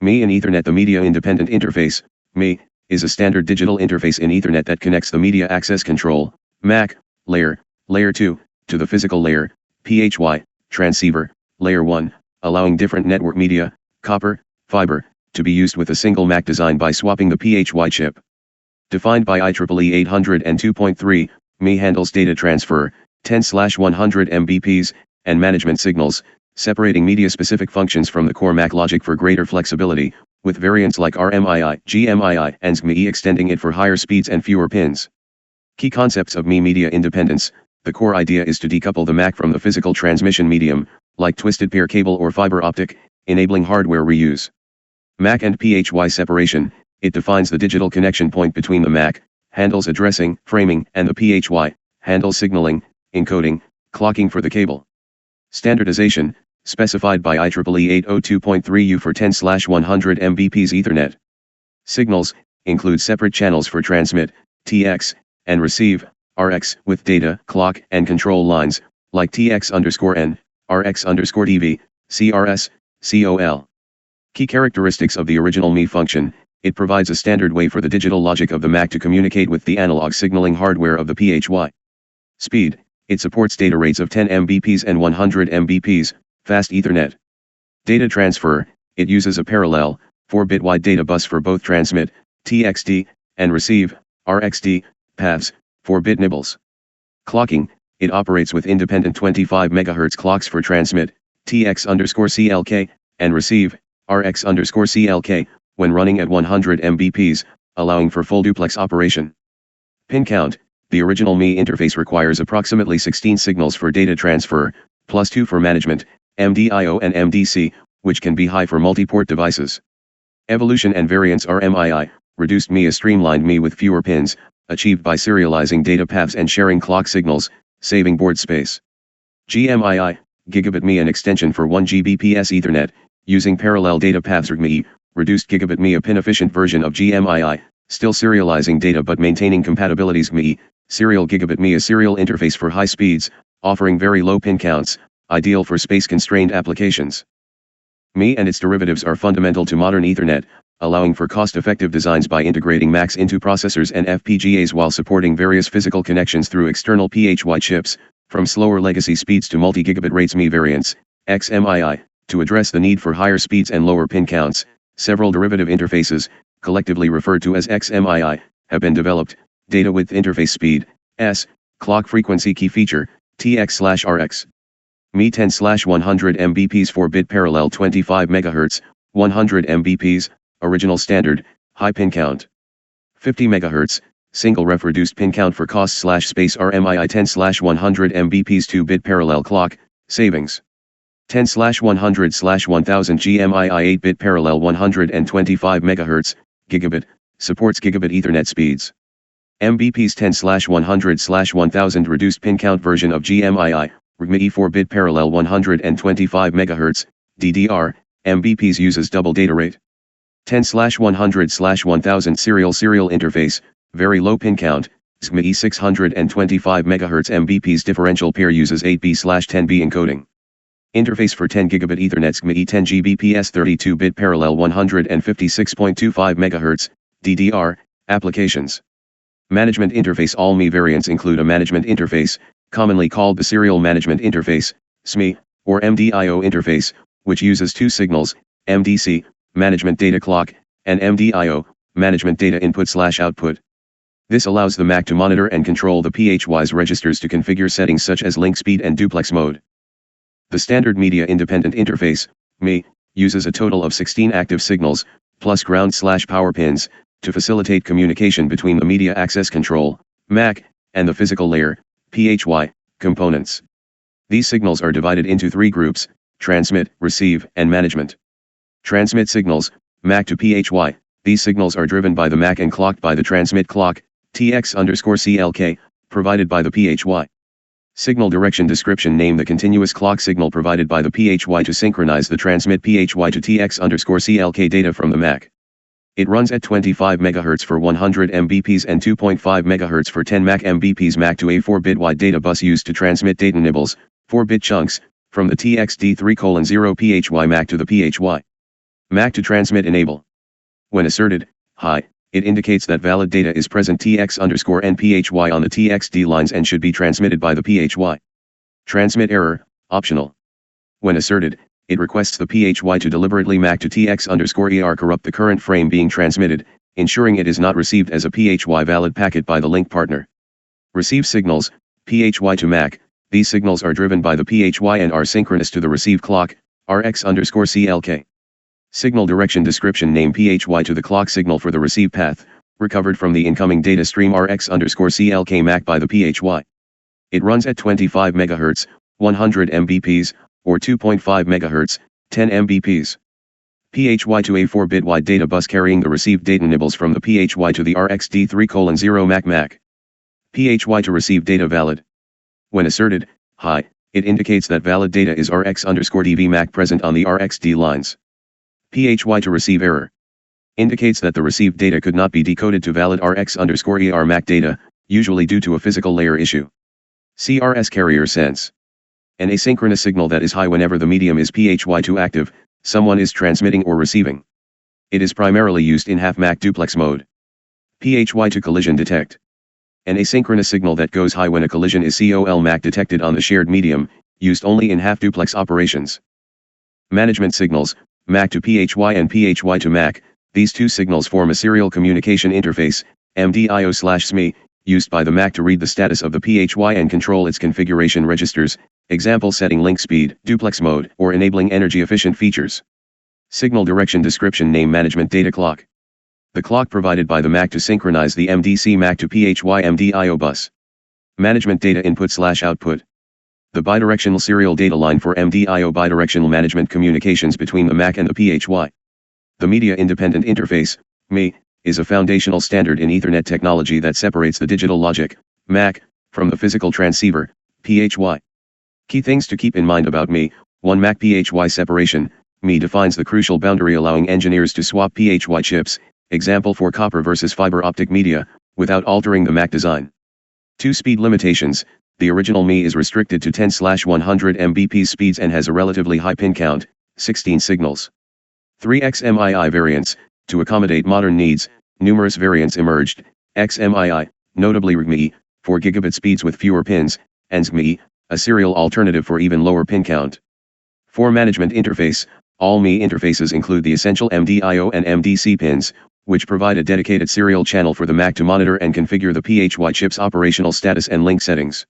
MII and Ethernet. The Media Independent Interface, MII, is a standard digital interface in Ethernet that connects the media access control, MAC, layer 2, to the physical layer, PHY, transceiver, layer 1, allowing different network media, copper, fiber, to be used with a single MAC design by swapping the PHY chip. Defined by IEEE 802.3, MII handles data transfer, 10/100 Mbps, and management signals, separating media-specific functions from the core MAC logic for greater flexibility, with variants like RMII, GMII, and SMII extending it for higher speeds and fewer pins. Key concepts of MII media independence. The core idea is to decouple the MAC from the physical transmission medium, like twisted pair cable or fiber optic, enabling hardware reuse. MAC and PHY separation. It defines the digital connection point between the MAC, handles addressing, framing, and the PHY, handles signaling, encoding, clocking for the cable. Standardization, specified by IEEE 802.3 for 10/100 Mbps Ethernet. Signals, include separate channels for transmit, TX, and receive, RX, with data, clock, and control lines, like TX_N, RX_DV, CRS, COL. Key characteristics of the original MII function. It provides a standard way for the digital logic of the MAC to communicate with the analog signaling hardware of the PHY. Speed. It supports data rates of 10 Mbps and 100 Mbps, fast Ethernet. Data transfer. It uses a parallel, 4-bit wide data bus for both transmit, TXD, and receive, RXD, paths, 4-bit nibbles. Clocking. It operates with independent 25 MHz clocks for transmit, TX_CLK, and receive, RX_CLK, when running at 100 Mbps, allowing for full duplex operation. Pin count. The original MII interface requires approximately 16 signals for data transfer, plus 2 for management, MDIO and MDC, which can be high for multi-port devices. Evolution and variants are MII, reduced MII. A streamlined MII with fewer pins, achieved by serializing data paths and sharing clock signals, saving board space. GMII, Gigabit MII, an extension for 1 Gbps Ethernet, using parallel data paths. MII, reduced Gigabit MII, a pin-efficient version of GMII, still serializing data but maintaining compatibilities. MII, Serial Gigabit MII, a serial interface for high speeds, offering very low pin counts, ideal for space-constrained applications. MII and its derivatives are fundamental to modern Ethernet, allowing for cost-effective designs by integrating MACs into processors and FPGAs while supporting various physical connections through external PHY chips, from slower legacy speeds to multi-gigabit rates. MII variants, XMII, to address the need for higher speeds and lower pin counts. Several derivative interfaces, collectively referred to as XMII, have been developed. Data width interface speed, S, clock frequency key feature, TX/RX. MII 10/100 Mbps 4-bit parallel 25 MHz, 100 Mbps, original standard, high pin count. 50 MHz, single ref reduced pin count for cost/space. RMII 10/100 Mbps 2-bit parallel clock, savings. 10/100/1000 GMII 8-bit parallel 125 MHz, gigabit, supports gigabit Ethernet speeds. Mbps 10/100/1000 reduced pin count version of GMII, MII 4-bit parallel 125 MHz, DDR, Mbps uses double data rate. 10/100/1000 serial interface, very low pin count, SMII 625 MHz Mbps differential pair uses 8B/10B encoding. Interface for 10 Gigabit Ethernet SMII 10 Gbps 32-bit parallel 156.25 MHz, DDR, applications. Management interface. All MII variants include a management interface, commonly called the Serial Management Interface, SMI, or MDIO interface, which uses two signals, MDC, management data clock, and MDIO, management data input/output. This allows the MAC to monitor and control the PHY's registers to configure settings such as link speed and duplex mode. The standard media independent interface, MII, uses a total of 16 active signals, plus ground/power pins, to facilitate communication between the media access control, MAC, and the physical layer, PHY, components. These signals are divided into three groups: transmit, receive, and management. Transmit signals, MAC to PHY. These signals are driven by the MAC and clocked by the transmit clock, TX_CLK, provided by the PHY. Signal direction description. Name the continuous clock signal provided by the PHY to synchronize the transmit PHY to TX_CLK data from the MAC. It runs at 25 MHz for 100 Mbps and 2.5 MHz for 10 Mbps. MAC to a 4-bit wide data bus used to transmit data nibbles, 4-bit chunks, from the TXD3:0 PHY MAC to the PHY. MAC to transmit enable. When asserted, high, it indicates that valid data is present TX_NPHY on the TXD lines and should be transmitted by the PHY. Transmit error, optional. When asserted, it requests the PHY to deliberately MAC to TX_ER corrupt the current frame being transmitted, ensuring it is not received as a PHY valid packet by the link partner. Receive signals, PHY to MAC. These signals are driven by the PHY and are synchronous to the receive clock, RX_CLK. Signal direction description name PHY to the clock signal for the receive path, recovered from the incoming data stream RX_CLK MAC by the PHY. It runs at 25 MHz, 100 Mbps, or 2.5 MHz, 10 Mbps. PHY to a 4-bit wide data bus carrying the received data nibbles from the PHY to the RxD3:0 MAC. PHY to receive data valid. When asserted, high, it indicates that valid data is RX_DV MAC present on the RxD lines. PHY to receive error. Indicates that the received data could not be decoded to valid RX_ER MAC data, usually due to a physical layer issue. CRS carrier sense. An asynchronous signal that is high whenever the medium is PHY2 active, someone is transmitting or receiving. It is primarily used in half-MAC duplex mode. PHY2 collision detect. An asynchronous signal that goes high when a collision is COL-MAC detected on the shared medium, used only in half-duplex operations. Management signals, MAC to PHY and PHY to MAC. These two signals form a serial communication interface, MDIO/SMI, used by the MAC to read the status of the PHY and control its configuration registers, example setting link speed, duplex mode, or enabling energy-efficient features. Signal direction description name management data clock. The clock provided by the MAC to synchronize the MDC MAC to PHY MDIO bus. Management data input/output. The bidirectional serial data line for MDIO bidirectional management communications between the MAC and the PHY. The Media Independent Interface, MII, is a foundational standard in Ethernet technology that separates the digital logic, MAC, from the physical transceiver, PHY. Key things to keep in mind about MII: 1. MAC PHY separation. MII defines the crucial boundary allowing engineers to swap PHY chips, example for copper versus fiber optic media, without altering the MAC design. 2. Speed limitations. The original MII is restricted to 10/100 Mbps speeds and has a relatively high pin count, 16 signals. 3. XMII variants. To accommodate modern needs, numerous variants emerged: XMII, notably RGMII, for gigabit speeds with fewer pins, and SGMII, a serial alternative for even lower pin count. 4. Management interface. All MII interfaces include the essential MDIO and MDC pins, which provide a dedicated serial channel for the MAC to monitor and configure the PHY chip's operational status and link settings.